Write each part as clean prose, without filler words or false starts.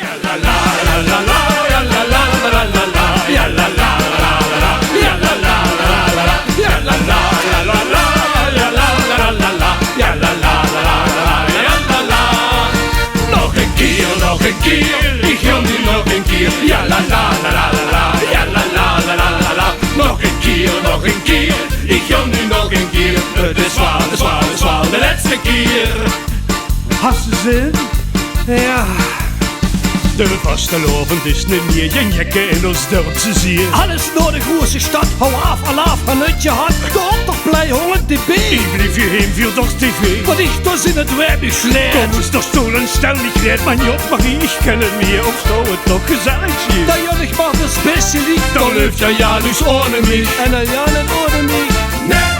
Ja la la la la la, ja la la la la la, ja la la la la la, ja la la la la la, ja la la la la la, ja la la la la, ja la la la la, ja la la. Nog een keer, ik wil nu nog een keer. Ja la la la la la, ja la la la la la. Nog een keer, ik wil nu nog een keer. Het is zwaar, de laatste keer. Hast du zin? Ja. De Vasteloavend is een mieë, jing, jekke in ons durp, zieë. Alles door de grote stad, hou af, Alaaf, vanuit jehad. De op plai 100 dB. Ik blief hierheen, viel door tv. Wat ich das in het web schlecht. Komm uns doch stolen, stell nicht red, mein Jod Marie Iech kennen wir, ob so het noch gezellig hier. Da ja, ich mach das beste Lied. Dan läuft ja nicht ohne mich. En dan ja niet ohne mich. Nee.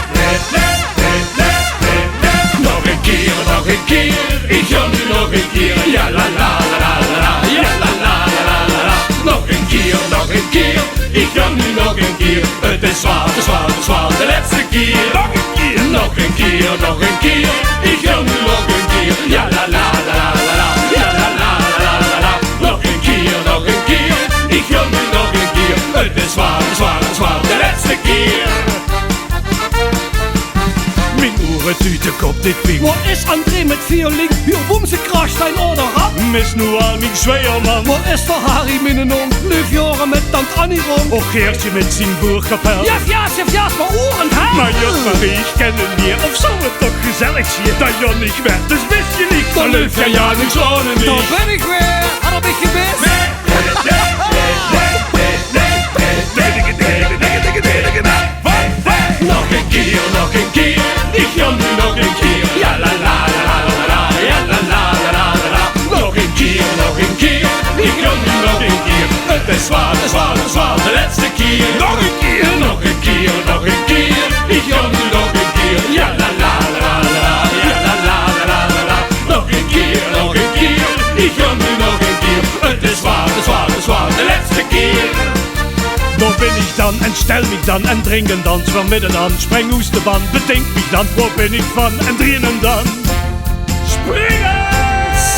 Nog een keer, ik wil nu nog een keer. Ja la la la la la, ja la la la la la. Nog een keer, ik wil nu nog een keer. Het is zwaar, de laatste keer. Nog een keer, ik wil nu nog een keer. Ja la la la la la, ja la la la la la. Nog een keer, ik wil nu nog een keer. Het is zwaar, de laatste keer. Mijn tüte kop dit ping. Wat is André met violin? Hier boemse kracht zijn oor rap. Mis nu al mijn zweierman. Wat is toch Harry Minnenong? Leuf Joren met tant Annie rond. Och Geertje met zijn boerkapel. Ja, maar oren hè? Maar Jod Marie Iech kennen wir, of zo het toch gezellig hier. Dat Jon niet werd, dus wist je niet. Dan läuft ja nicht ohne mich. Daar ben ik weer. Had ik gemist? Nog een keer, ik wil nu nog een keer. Ja la la la la la, ja la la la la la. Nog een keer, ik wil nu nog een keer. Het is zwaar, de laatste keer. Nog een keer, ik wil nu nog een keer. Ja la la la la, ja la la la la. Nog een keer, ik wil nu nog een keer. Het is zwaar, de laatste keer. Wo bin ich dann, en stel mich dann, en dringen dann, zwar midden an, spreng aus de Band, bedenk mich dann, wo bin ich van, en drinnen dann. Springen!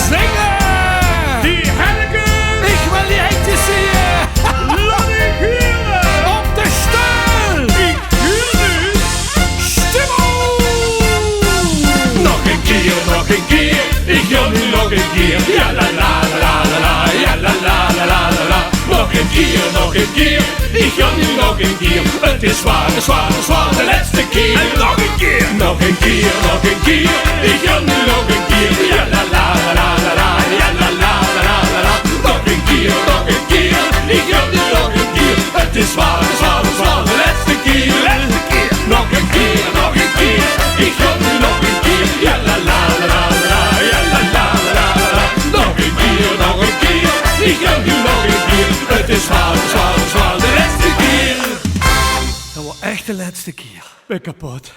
Zingen! Die Helgen! Ik wil die eentje zien! Laat ik huren! Op de stel! Ik huur nu! Stimmung! Nog een keer, ik wil nu nog een keer. Ja la la la la la, ja la la la la la. Nog een keer, ik wil nu nog een keer. Het is zwaar, de laatste keer. En nog een keer! Nog een keer, ik wil nu nog een keer. Ja la la la la la, ja la la la la la. Nog een keer, ik wil nu nog een keer. Het is zwaar, de laatste keer. Nog een keer, ik wil nu nog een keer. Ja la la la la, ja la la la la. Nog een keer, ik wil nu nog een keer. Het is zwaar, de laatste keer. Dat was echt de laatste keer. Ben kapot.